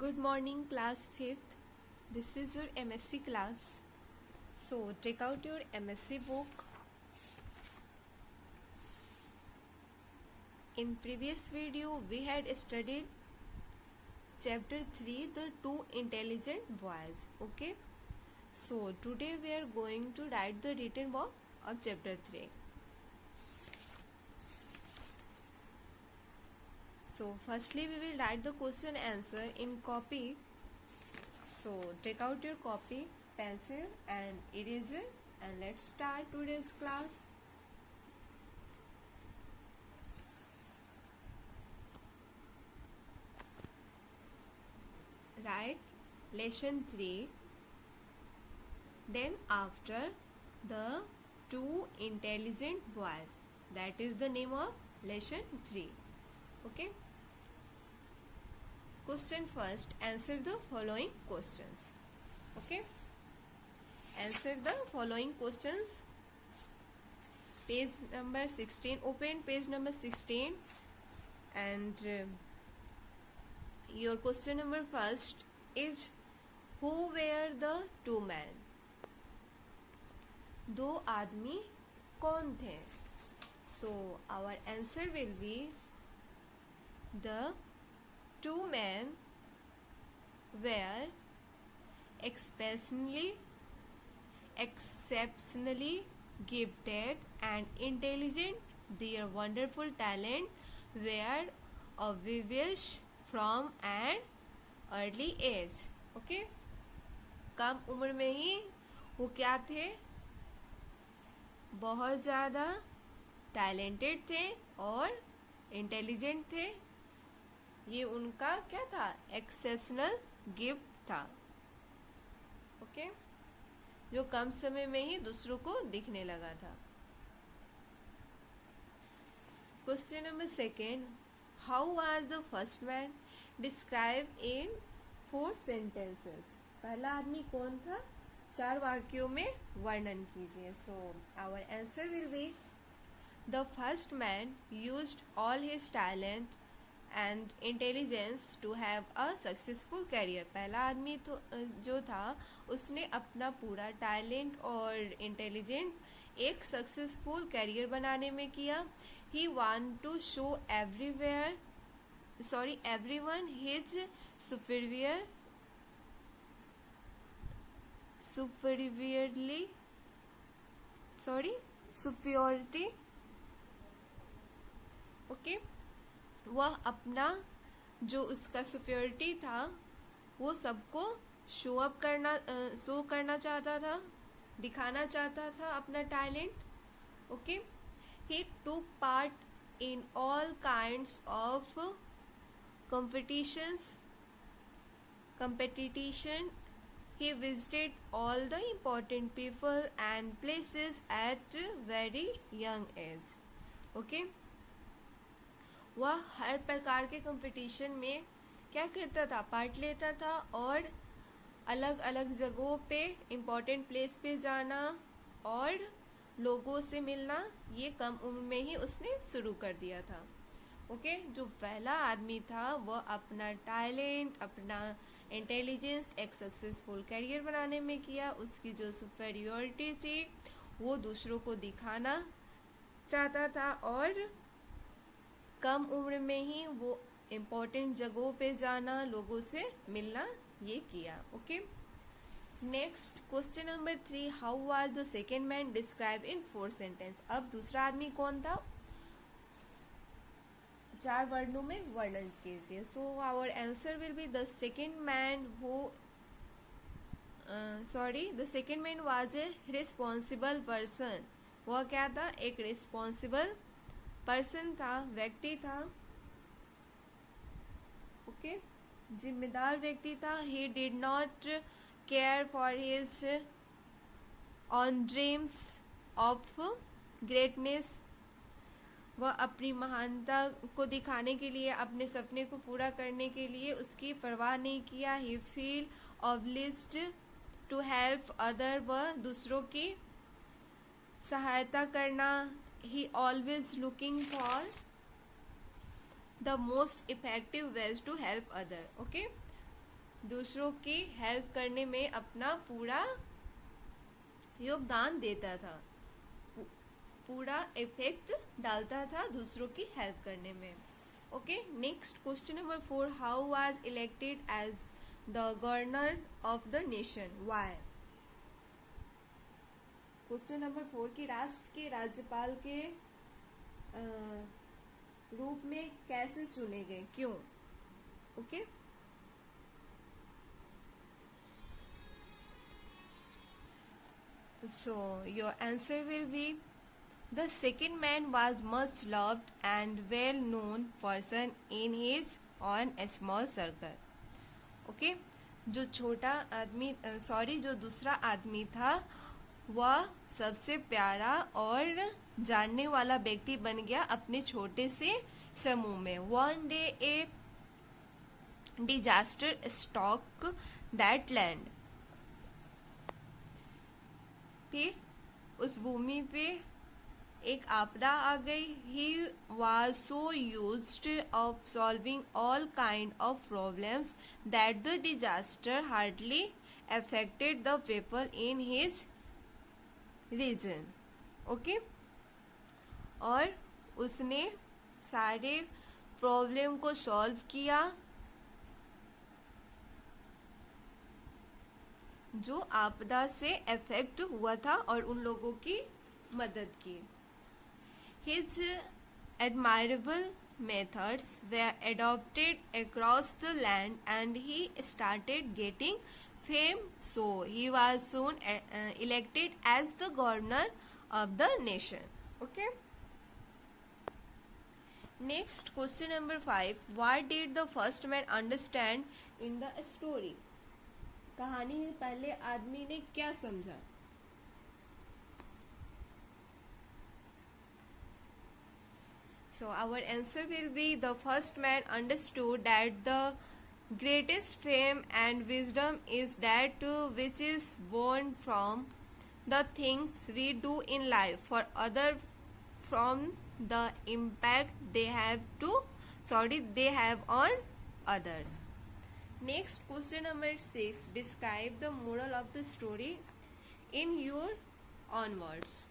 Good morning, class 5th. This is your MSc class. So, take out your MSc book. In previous video, we had studied chapter 3, the two intelligent boys. Okay. So, today we are going to write the written work of chapter 3. So, firstly, we will write the question answer in copy. So, take out your copy, pencil and eraser and let's start today's class. Write lesson 3. Then after the two intelligent boys. That is the name of lesson 3. Okay. Question first. Answer the following questions. Okay. Answer the following questions. Page number 16. Open page number 16 and your question number first is who were the two men? दो आदमी कौन थे? So our answer will be the two men were exceptionally gifted and intelligent. Their wonderful talent were obvious from an early age. Okay? कम उम्र में ही वो क्या थे? बहुत ज़्यादा टैलेंटेड थे और इंटेलिजेंट थे. ये उनका क्या था? एक्सेप्शनल गिफ्ट था. ओके जो कम समय में ही दूसरों को दिखने लगा था. Question number second. How was the first man? Describe in 4 sentences. पहला आदमी कौन था? 4 वाक्यों में वर्णन कीजिए. So our answer will be the first man used all his talent and intelligence to have a successful career. पहला आदमी तो जो था उसने अपना पूरा टैलेंट और इंटेलिजेंट एक सक्सेसफुल करियर बनाने में किया. He want to show everyone his superiority. Okay वह अपना जो उसका सुपीरियरिटी था वो सबको शो करना चाहता था, दिखाना चाहता था अपना talent. Okay he took part in all kinds of competition. He visited all the important people and places at very young age. Okay? वह हर प्रकार के कंपटीशन में क्या करता था? पार्ट लेता था और अलग अलग जगहों पे इम्पोर्टेंट प्लेस पे जाना और लोगों से मिलना ये कम उम्र में ही उसने शुरू कर दिया था. ओके जो पहला आदमी था वह अपना टैलेंट, अपना इंटेलिजेंस एक सक्सेसफुल करियर बनाने में किया. उसकी जो सुपेरियोरिटी थी वो दूसरों को दिखाना चाहता था और कम उम्र में ही वो इम्पोर्टेंट जगहों पे जाना, लोगों से मिलना ये किया. Okay next question number 3. How was the second man? Describe in 4 sentences. अब दूसरा आदमी कौन था? 4 वर्णों में वर्णन कीजिए. So our answer will be the second man was a responsible person. वह क्या था? एक रिस्पॉन्सिबल पर्सन था, व्यक्ति था. ओके जिम्मेदार व्यक्ति था. He did not care for his on dreams of greatness. वह अपनी महानता को दिखाने के लिए, अपने सपने को पूरा करने के लिए उसकी परवाह नहीं किया. ही feel obliged to help other. वह दूसरों की सहायता करना. He always looking for the most effective ways to help other. Okay, दूसरों की हेल्प करने में अपना पूरा योगदान देता था, पूरा इफेक्ट डालता था दूसरों की हेल्प करने में। Okay, next question number 4, how was elected as the governor of the nation, why. Question number 4 की राष्ट्र के राज्यपाल के रूप में कैसे चुने गए, क्यों। Okay, so your answer will be the second man was much loved and well known person in his own small circle. Okay, जो छोटा आदमी जो दूसरा आदमी था वह सबसे प्यारा और जानने वाला व्यक्ति बन गया अपने छोटे से समूह में। One day a disaster struck that land, फिर उस भूमि पे एक आपदा आ गई। He was so used of solving all kind of problems that the disaster hardly affected the people in his region. Okay, और उसने सारे प्रॉब्लम को सॉल्व किया जो आपदा से अफेक्ट हुआ था और उन लोगों की मदद की। His admirable methods were adopted across the land and he started getting fame, so he was soon elected as the governor of the nation. Okay, next question number 5, what did the first man understand in the story। कहानी में पहले आदमी ने क्या समझा। So our answer will be the first man understood that the greatest fame and wisdom is that which is born from the things we do in life for other, from the impact they have on others. Next question number 6, describe the moral of the story in your own words।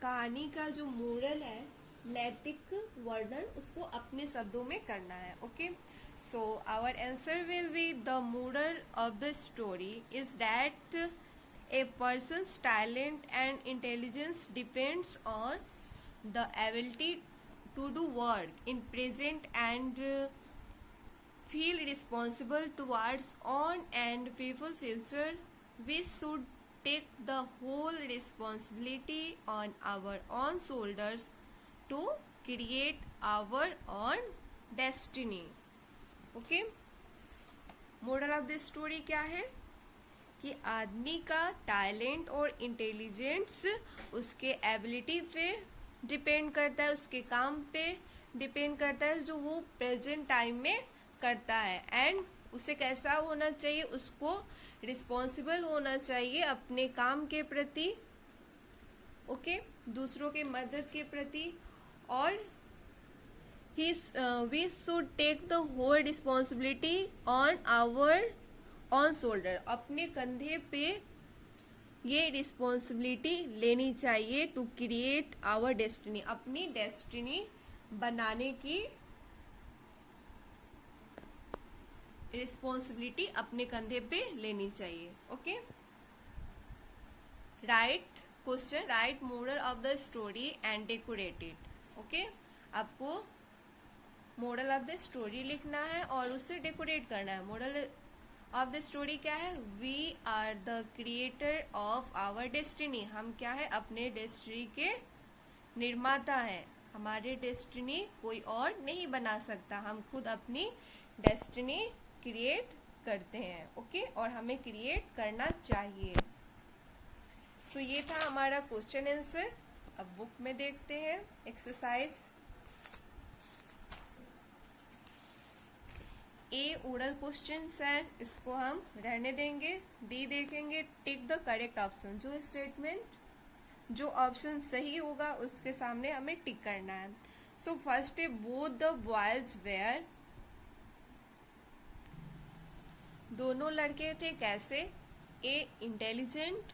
कहानी का जो moral है, नैतिक वर्णन, उसको अपने शब्दों में करना है। Okay, so our answer will be the moral of the story is that a person's talent and intelligence depends on the ability to do work in present and feel responsible towards on and people future. We should take the whole responsibility on our own shoulders to create our own destiny. Okay, moral of this story क्या है कि आदमी का talent और intelligence उसके ability पे depend करता है, उसके काम पे डिपेंड करता है जो वो प्रेजेंट टाइम में करता है। एंड उसे कैसा होना चाहिए, उसको रिस्पॉन्सिबल होना चाहिए अपने काम के प्रति, ओके, दूसरों के मदद के प्रति, और we should take the whole responsibility on our own shoulder, अपने कंधे पे ये रिस्पॉन्सिबिलिटी लेनी चाहिए टू क्रिएट आवर डेस्टिनी, अपनी डेस्टिनी बनाने की रिस्पॉन्सिबिलिटी अपने कंधे पे लेनी चाहिए। Okay, write question, write moral of the story and decorate it. Okay, आपको मोरल ऑफ द स्टोरी लिखना है और उससे डेकोरेट करना है। मोरल ऑफ द स्टोरी क्या है, we are the creator of our destiny, हम क्या है, अपने डेस्टिनी के निर्माता हैं, हमारे डेस्टिनी कोई और नहीं बना सकता, हम खुद अपनी डेस्टिनी क्रिएट करते हैं। ओके, और हमें क्रिएट करना चाहिए। सो ये था हमारा क्वेश्चन आंसर। अब बुक में देखते हैं एक्सरसाइज ए, ओरल क्वेश्चंस हैं, इसको हम रहने देंगे। बी देखेंगे, टिक द करेक्ट ऑप्शन, जो स्टेटमेंट जो ऑप्शन सही होगा उसके सामने हमें टिक करना है। सो फर्स्ट है, बोथ द बॉयज वेयर दोनों लड़के थे कैसे? ए इंटेलिजेंट,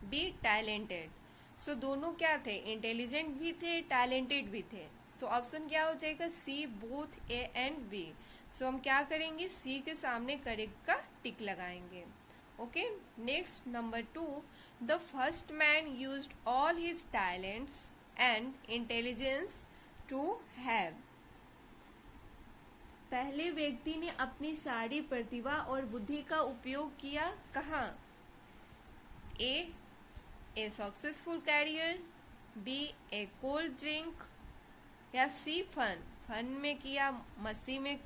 बी टैलेंटेड। सो दोनों क्या थे? इंटेलिजेंट भी थे, टैलेंटेड भी थे। सो ऑप्शन क्या हो जाएगा? सी, बोथ ए एंड बी। सो हम क्या करेंगे? सी के सामने करेक्ट का टिक लगाएंगे। Okay, next number 2, the first man used all his talents and intelligence to have. पहले व्यक्ति ने अपनी सारी प्रतिभा और बुद्धि का उपयोग किया कहाँ? A successful career, B a cold drink, या सी फन में किया, मस्ती में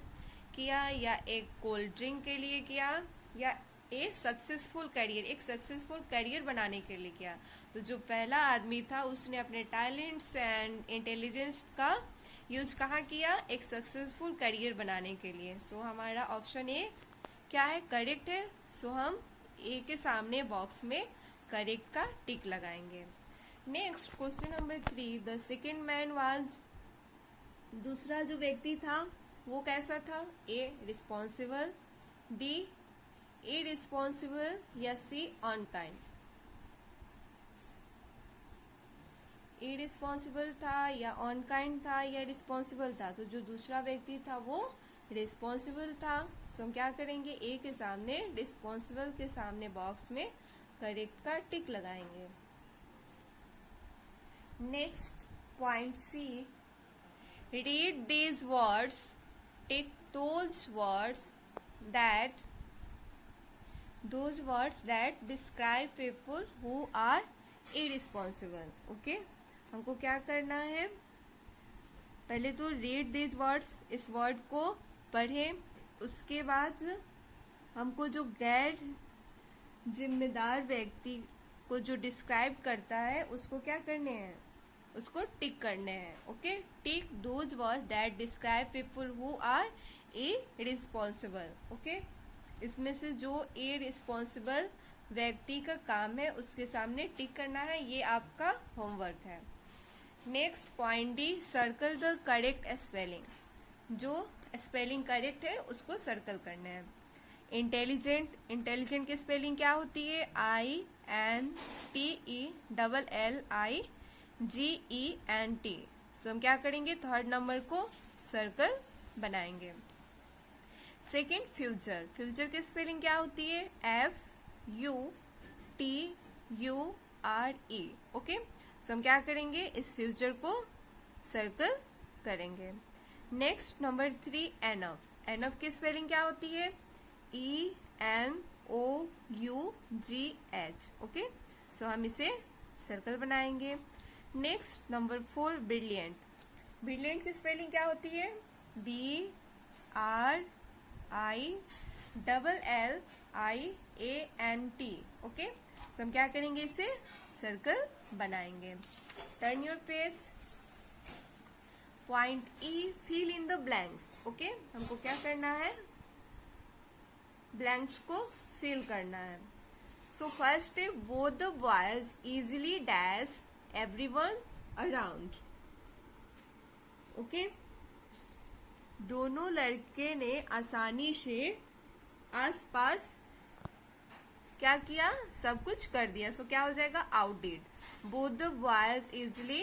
किया, या एक कोल्ड ड्रिंक के लिए किया, या ए सक्सेसफुल करियर, एक सक्सेसफुल करियर बनाने के लिए किया। तो जो पहला आदमी था उसने अपने टैलेंट्स एंड इंटेलिजेंस का यूज कहाँ किया? एक सक्सेसफुल करियर बनाने के लिए। सो हमारा ऑप्शन ए क्या है? करेक्ट है। सो हम ए के सामने बॉक्स में करेक्ट का टिक लगाएंगे। Next question number 3, the second man was, दूसरा जो व्यक्ति था वो कैसा था? ए रिस्पॉन्सिबल, बी इररिस्पॉन्सिबल, या सी ऑन काइंड। इररिस्पॉन्सिबल था या ऑन काइंड था या रिस्पॉन्सिबल था? तो जो दूसरा व्यक्ति था वो रिस्पॉन्सिबल था। सो हम क्या करेंगे? ए के सामने, रिस्पॉन्सिबल के सामने बॉक्स में करेक्ट का टिक लगाएंगे। Next point C, read these words, tick those words that describe people who are irresponsible. Okay, हमको क्या करना है? पहले तो रीड दिस वर्ड्स, इस वर्ड को पढ़ें। उसके बाद हमको जो गैर जिम्मेदार व्यक्ति को जो डिस्क्राइब करता है उसको क्या करने हैं? उसको टिक करने हैं। Okay, tick those words that describe people who are irresponsible. Okay, इसमें से जो इररिस्पॉन्सिबल व्यक्ति का काम है उसके सामने टिक करना है। ये आपका होमवर्क है। Next point D, circle the correct spelling. जो स्पेलिंग करेक्ट है उसको सर्कल करना है। इंटेलिजेंट, इंटेलिजेंट की स्पेलिंग क्या होती है? INTELLIGENT। सो हम क्या करेंगे? थर्ड नंबर को सर्कल बनाएंगे। सेकेंड, फ्यूचर, फ्यूचर की स्पेलिंग क्या होती है? FUTURE। ओके, सो हम क्या करेंगे? इस फ्यूचर को सर्कल करेंगे। नेक्स्ट नंबर 3, एनफ, एनफ की स्पेलिंग क्या होती है? ENOUGH। ओके, सो हम इसे सर्कल बनाएंगे। नेक्स्ट नंबर 4, ब्रिलियंट, ब्रिलियंट की स्पेलिंग क्या होती है? BRILLIANT। ओके, सो हम क्या करेंगे? इसे सर्कल बनाएंगे। Turn your page. Point E, fill in the blanks. Okay, हमको क्या करना है? ब्लैंक्स को फिल करना है। सो फर्स्ट है, both the boys easily dash everyone around. Okay, दोनों लड़के ने आसानी से आसपास क्या किया? सब कुछ कर दिया। सो क्या हो जाएगा? Outdid. Both the boys easily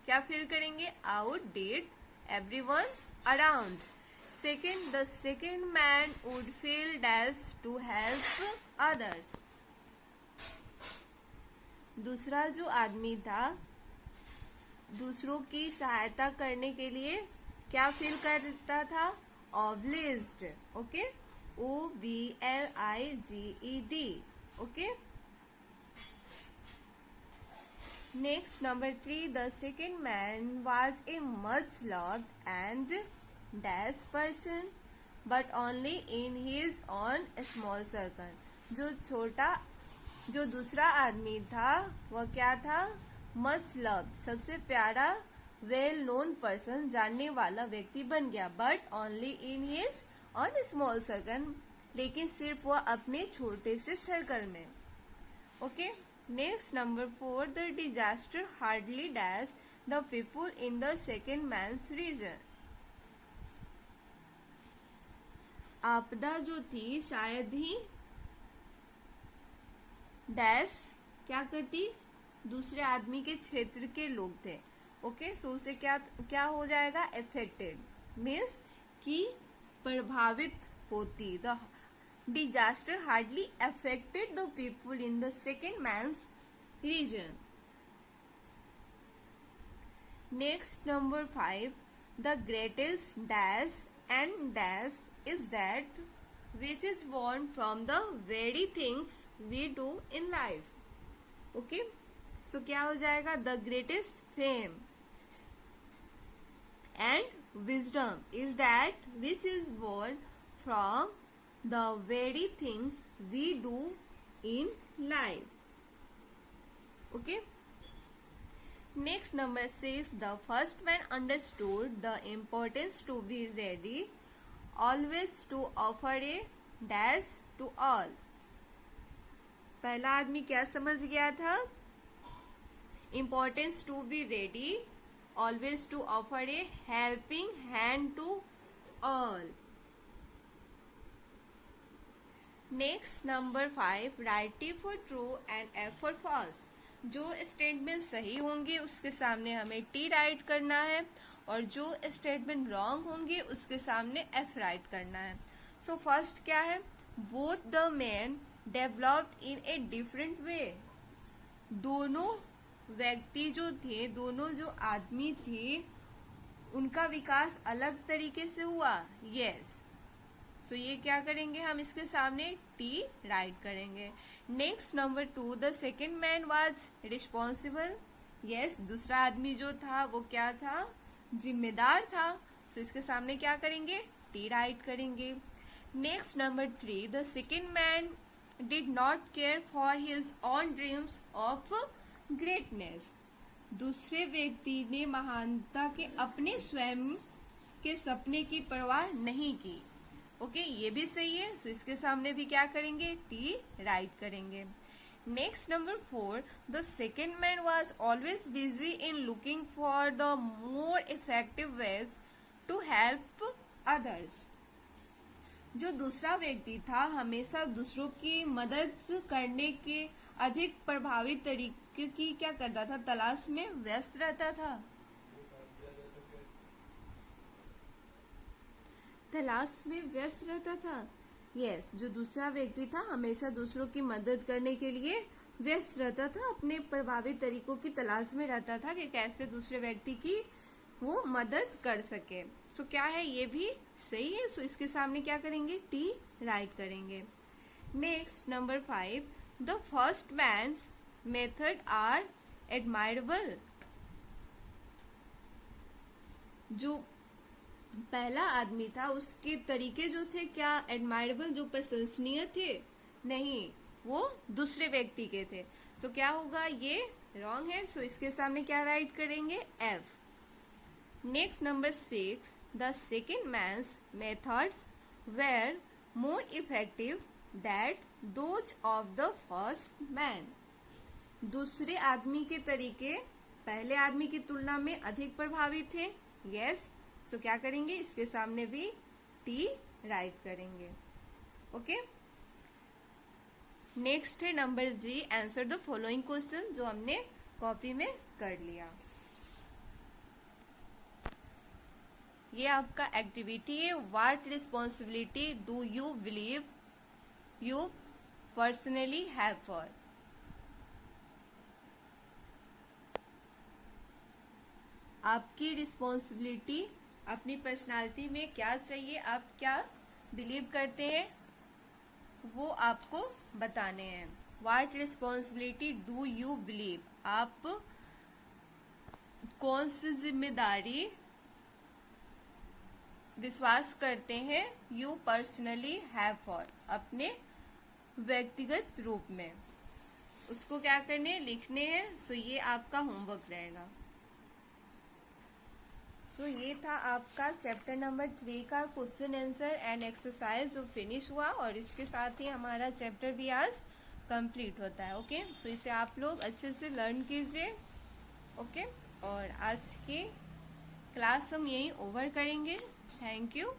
क्या फिल करेंगे? Outdid everyone around. Second, the second man would feel dash to help others. दूसरा जो आदमी था दूसरों की सहायता करने के लिए क्या फील करता था? Obliged. Okay, OBLIGED। Okay, next number 3, the second man was a much loved and dash person but only in his own small circle. जो दूसरा आदमी था वह क्या था? मच लव्ड, सबसे प्यारा, वेल नोन पर्सन, जानने वाला व्यक्ति बन गया। But only in his own small circle, लेकिन सिर्फ वह अपने छोटे से सर्कल में। Okay, next number 4, the disaster hardly dash the people in the second man's region. आपदा जो थी शायद ही डैश क्या करती, दूसरे आदमी के क्षेत्र के लोग थे। ओके, सो उसे क्या क्या हो जाएगा, अफेक्टेड मीन्स कि प्रभावित होती। The disaster hardly affected the people in the second man's region. Next number 5, the greatest dash and dash is that which is born from the very things we do in life. Okay, so क्या हो जाएगा, the greatest fame and wisdom is that which is born from the very things we do in life. Okay, next number 6, the first man understood the importance to be ready always to offer a dash to all. पहला आदमी क्या समझ गया था, importance to be ready always to offer a helping hand to all. Next number 5, write T for true and F for false. जो statement सही होंगे उसके सामने हमें टी राइट करना है और जो स्टेटमेंट रॉन्ग होंगे उसके सामने एफ राइट करना है। सो फर्स्ट क्या है, both the man developed in a different way. दोनों व्यक्ति जो थे, दोनों जो आदमी थे, उनका विकास अलग तरीके से हुआ। यस, सो ये क्या करेंगे, हम इसके सामने टी राइट करेंगे। Next number 2, the second man was responsible. Yes, दूसरा आदमी जो था वो क्या था, जिम्मेदार था। सो इसके सामने क्या करेंगे, टी राइट करेंगे। Next number 3, the second man did not care for his own dreams of greatness. दूसरे व्यक्ति ने महानता के अपने स्वयं के सपने की परवाह नहीं की। ओके, ये भी सही है। सो इसके सामने भी क्या करेंगे, टी राइट करेंगे। Next number 4, the second man was always busy in looking for the more effective ways to help others. जो दूसरा व्यक्ति था हमेशा दूसरों की मदद करने के अधिक प्रभावी तरीके की क्या करता था, तलाश में व्यस्त रहता था। यस, जो दूसरा व्यक्ति था हमेशा दूसरों की मदद करने के लिए व्यस्त रहता था, अपने प्रभावी तरीकों की तलाश में रहता था कि कैसे दूसरे व्यक्ति की वो मदद कर सके। सो क्या है, ये भी सही है। सो इसके सामने क्या करेंगे, टी राइट करेंगे। Next number 5, the first man's method are admirable. जो पहला आदमी था उसके तरीके जो थे क्या एडमायरेबल, जो प्रशंसनीय थे, नहीं, वो दूसरे व्यक्ति के थे। सो क्या होगा, ये रॉन्ग है। सो इसके सामने क्या राइट करेंगे, F. Next number 6, the second man's methods were more effective that those of the first man. दूसरे आदमी के तरीके पहले आदमी की तुलना में अधिक प्रभावी थे। यस, सो क्या करेंगे, इसके सामने भी टी राइट करेंगे। ओके, नेक्स्ट है number G, answer the following question, जो हमने कॉपी में कर लिया। ये आपका एक्टिविटी है, what responsibility do you believe you personally have for. आपकी रिस्पॉन्सिबिलिटी अपनी पर्सनालिटी में क्या चाहिए, आप क्या बिलीव करते हैं, वो आपको बताने हैं। What responsibility do you believe, आप कौन सी जिम्मेदारी विश्वास करते हैं, यू पर्सनली हैव फॉर, अपने व्यक्तिगत रूप में, उसको क्या करने, लिखने हैं। सो ये आपका होमवर्क रहेगा। सो ये था आपका चैप्टर नंबर 3 का क्वेश्चन आंसर एंड एक्सरसाइज जो फिनिश हुआ, और इसके साथ ही हमारा चैप्टर भी आज कंप्लीट होता है। ओके, सो इसे आप लोग अच्छे से लर्न कीजिए। ओके, और आज की क्लास हम यहीं ओवर करेंगे। Thank you.